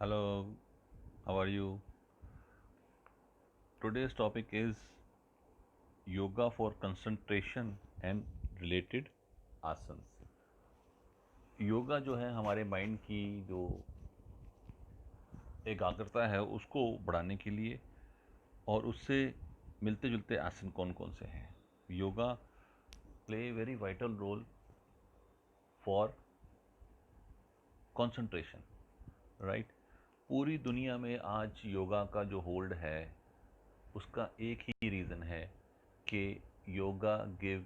Hello, how are you? Today's topic is yoga for concentration and related asanas. Yoga जो है हमारे mind की जो एकाग्रता है उसको बढ़ाने के लिए और उससे मिलते जुलते आसन कौन कौन से हैं। Yoga play very vital role for concentration, right. पूरी दुनिया में आज योगा का जो होल्ड है उसका एक ही रीज़न है कि yoga give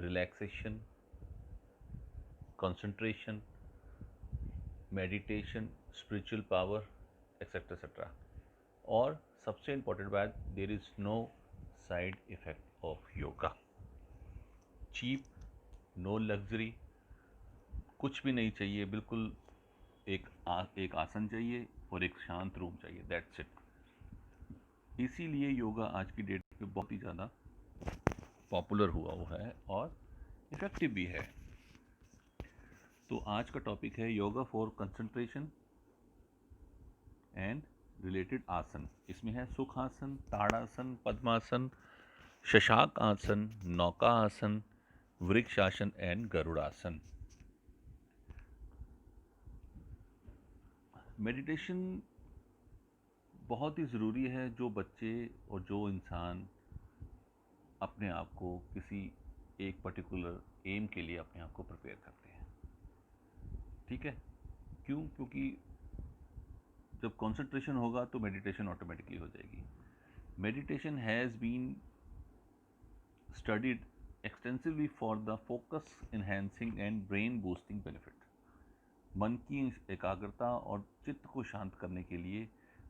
relaxation, concentration, meditation, spiritual power, etcetera etcetera. और सबसे इम्पोर्टेंट बात, there is no side effect of yoga. Cheap, no luxury, कुछ भी नहीं चाहिए, बिल्कुल एक आसन चाहिए और एक शांत रूम चाहिए, दैट्स इट। इसीलिए योगा आज की डेट में बहुत ही ज़्यादा पॉपुलर हुआ है और इफ़ेक्टिव भी है। तो आज का टॉपिक है yoga for concentration and related आसन। इसमें है सुखासन, ताड़ासन, पद्मासन, शशांक आसन, नौका आसन, वृक्षासन एंड गरुड़ासन। मेडिटेशन बहुत ही ज़रूरी है। जो बच्चे और जो इंसान अपने आप को किसी एक पर्टिकुलर एम के लिए अपने आप को प्रिपेयर करते हैं, ठीक है। क्यों? क्योंकि जब कंसंट्रेशन होगा तो मेडिटेशन ऑटोमेटिकली हो जाएगी। Meditation has been studied extensively for the focus enhancing and brain boosting benefit। मन की एकाग्रता और चित्त को शांत करने के लिए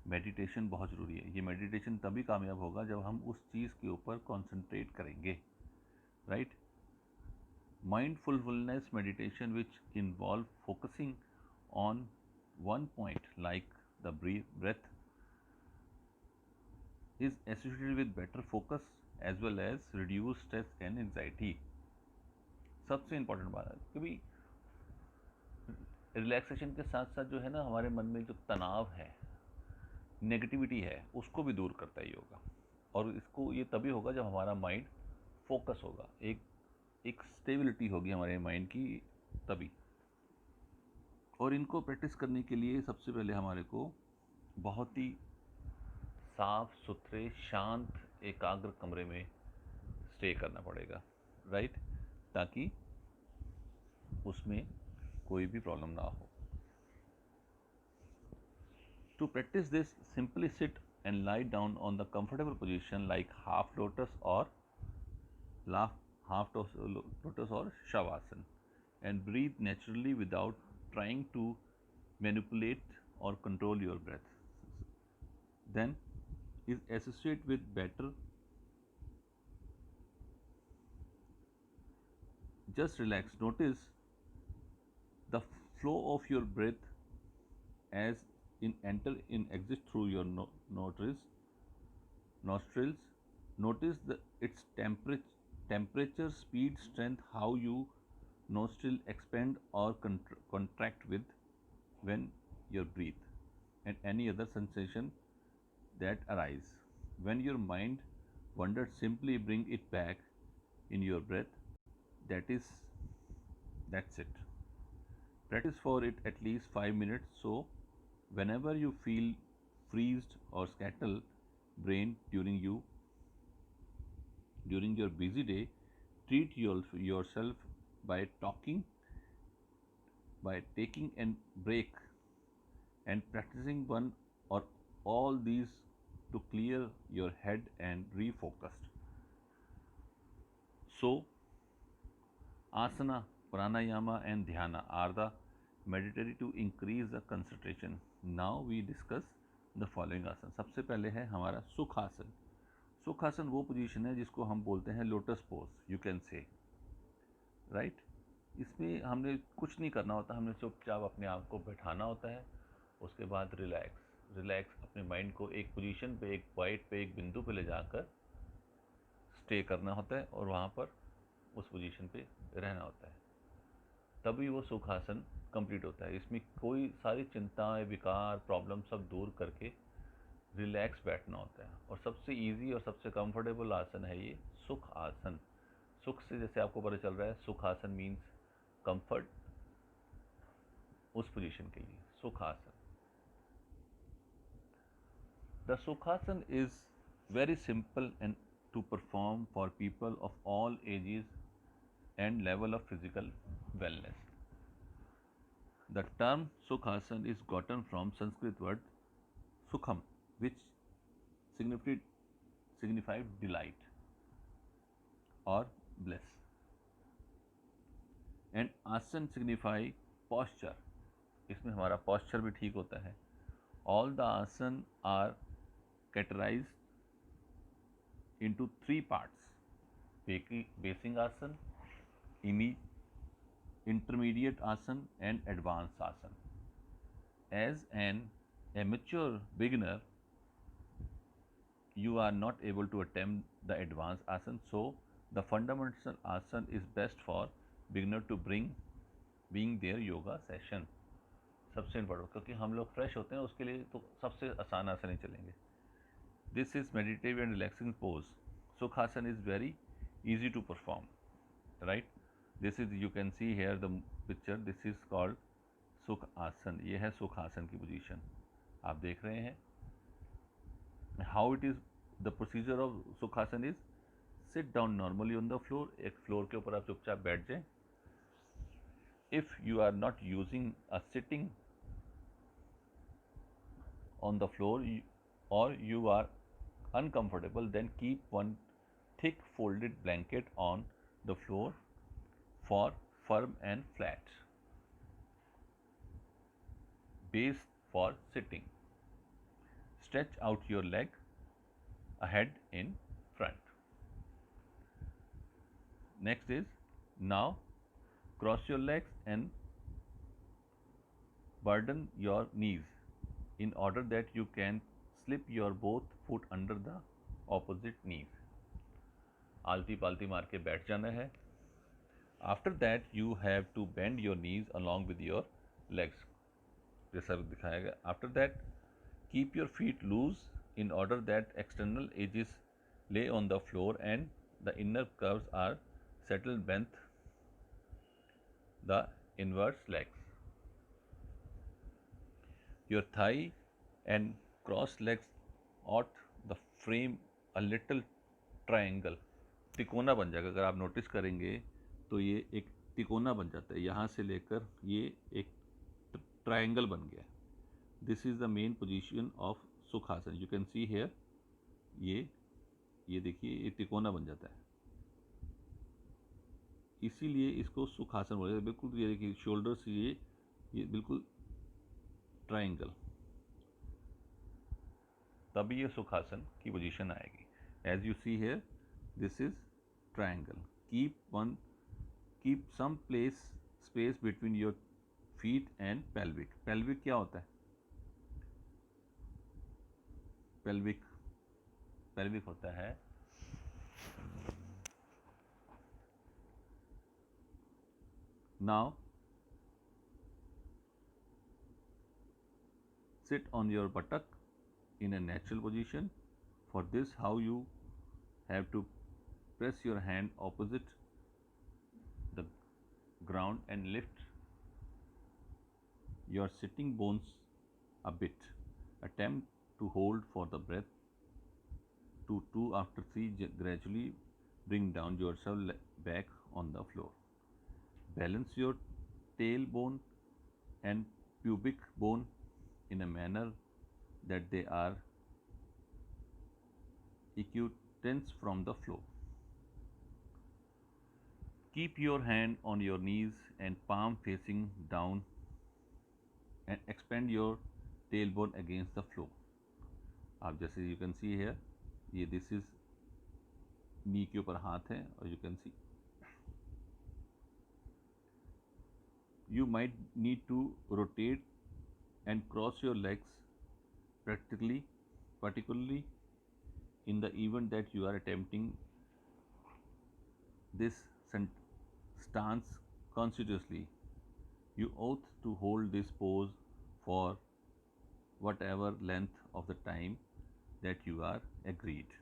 मेडिटेशन बहुत ज़रूरी है। ये मेडिटेशन तभी कामयाब होगा जब हम उस चीज़ के ऊपर कंसंट्रेट करेंगे, right. Mindfulness meditation which involve focusing on one point like the breath is associated with better focus as well as reduced stress and anxiety। सबसे इम्पोर्टेंट बात है, क्योंकि रिलैक्सेशन के साथ साथ जो है ना, हमारे मन में जो तनाव है, नेगेटिविटी है, उसको भी दूर करता है योगा। और इसको ये तभी होगा जब हमारा माइंड फोकस होगा, एक स्टेबिलिटी होगी हमारे माइंड की, तभी। और इनको प्रैक्टिस करने के लिए सबसे पहले हमारे को बहुत ही साफ सुथरे शांत एकाग्र कमरे में स्टे करना पड़ेगा, राइट, ताकि उसमें कोई भी प्रॉब्लम ना हो। To practice this, simply sit and lie down on the comfortable position like half lotus or half lotus or shavasana, and breathe naturally without trying to manipulate or control your breath. Then is associated with better. Just relax. Notice the flow of your breath as in enter in exit through your nostrils. Notice its temperature, speed, strength, how you nostril expand or contract with when you breathe, and any other sensation that arise. When your mind wanders, simply bring it back in your breath. That is, that's it. Practice for it at least 5 minutes. So, whenever you feel freezed or scattered brain during your busy day, treat yourself by taking a break and practicing one or all these to clear your head and refocused. So, asana, pranayama, and dhyana are the meditative to increase the concentration. Now we discuss the following आसन। सबसे पहले है हमारा सुखासन। सुखासन वो position है जिसको हम बोलते हैं lotus pose, you can say, right. इसमें हमने कुछ नहीं करना होता, हमने चुपचाप अपने आप को बैठाना होता है। उसके बाद रिलैक्स अपने माइंड को एक पोजीशन पे, एक पॉइंट पे, एक बिंदु पे ले जाकर स्टे करना होता है और वहाँ पर उस पोजीशन पे रहना होता है। तभी वो सुखासन कंप्लीट होता है। इसमें कोई सारी चिंताएं, विकार, प्रॉब्लम सब दूर करके रिलैक्स बैठना होता है। और सबसे इजी और सबसे कंफर्टेबल आसन है ये सुख आसन। सुख से जैसे आपको पता चल रहा है, सुख आसन मीन्स कंफर्ट, उस पोजीशन के लिए Sukhasana. The Sukhasana is very simple and to perform for people of all ages and level of physical wellness. The term Sukhasana is gotten from Sanskrit word Sukham, which signified, signified delight or bliss. And Asan signify posture. इसमें हमारा posture भी ठीक होता है. All the asan are categorized into three parts: basing asan, intermediate asan, and advanced asan. As an amateur beginner, you are not able to attempt the advanced asan, so the fundamental asan is best for beginner to being their yoga session. सबसे important, क्योंकि हम लोग fresh होते हैं उसके लिए तो सबसे आसान आसन ही चलेंगे. This is meditative and relaxing pose. Sukhasana is very easy to perform, right? This is, you can see here the picture. This is called Sukhasana. ये है सुखासन की पोजीशन, आप देख रहे हैं. How it is, the procedure of Sukhasana is sit down normally on the floor. एक floor के ऊपर आप चुपचाप बैठ जाएं. If you are not using a sitting on the floor or you are uncomfortable, then keep one thick folded blanket on the floor for firm and flat base for sitting. Stretch out your leg ahead in front. Next is, now cross your legs and burden your knees in order that you can slip your both foot under the opposite knees. आलती पालती मार के बैठ जाना है. After that you have to bend your knees along with your legs, जैसा दिखाया गया. After that keep your feet loose in order that external edges lay on the floor and the inner curves are settled beneath the inverse legs. Your thigh and crossed legs ought the frame a little triangle. तिकोना बन जाएगा. अगर आप notice करेंगे तो ये एक तिकोना बन जाता है. यहाँ से लेकर ये एक ट्रायंगल बन गया. This is the main position of Sukhasana. You can see here, ये देखिए, ये तिकोना बन जाता है, इसीलिए इसको सुखासन बोलते हैं. बिल्कुल ये देखिए, शोल्डर से ये बिल्कुल ट्रायंगल, तभी ये सुखासन की पोजीशन आएगी. As you see here, this is triangle. Keep some space between your feet and pelvic. Pelvic क्या होता है? पेल्विक होता है now sit on your buttock in a natural position. For this, how you have to press your hand opposite the ground and lift your sitting bones a bit. Attempt to hold for the breath to 2 after 3. Gradually bring down yourself back on the floor. Balance your tailbone and pubic bone in a manner that they are equidistant from the floor. Keep your hand on your knees and palm facing down and expand your tailbone against the floor. आप जैसे you can see here, ये this is knee के ऊपर हाथ है और you can see you might need to rotate and cross your legs particularly in the event that you are attempting this stance consciously. You ought to hold this pose for whatever length of the time that you are agreed.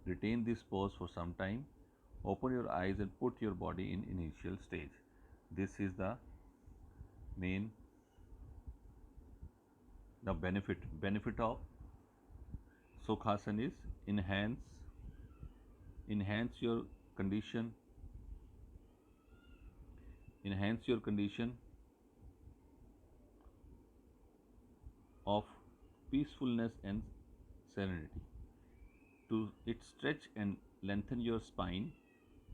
Retain this pose for some time. Open your eyes and put your body in initial stage. This is the main benefit of Sukhasana is enhance your condition enhance your condition of peacefulness and serenity. To it stretch and lengthen your spine.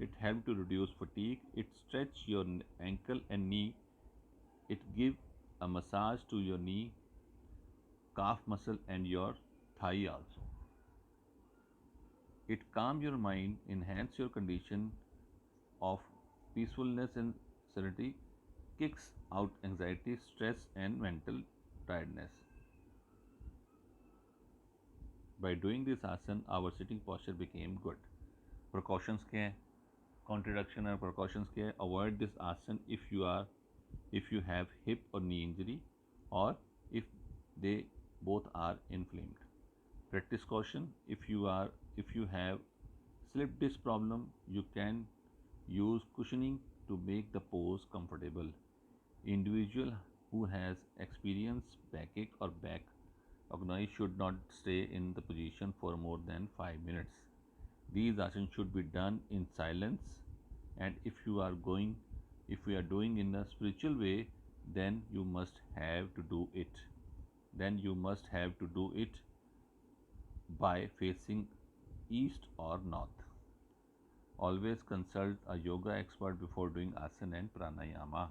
It help to reduce fatigue. It stretch your ankle and knee. It give a massage to your knee, calf muscle and your thigh also. It calm your mind, enhance your condition of peacefulness and serenity, kicks out anxiety, stress and mental tiredness. By doing this asana, our sitting posture became good. Precautions क्या हैं? Contraction and precautions क्या है? Avoid this asana if you have hip or knee injury or if they both are inflamed. Practice caution. If you have slip disc problem, you can use cushioning to make the pose comfortable. Individual who has experienced backache or back agony should not stay in the position for more than 5 minutes. These asanas should be done in silence, and if we are doing in a spiritual way, then you must have to do it. Then you must have to do it by facing east or north. Always consult a yoga expert before doing asana and pranayama.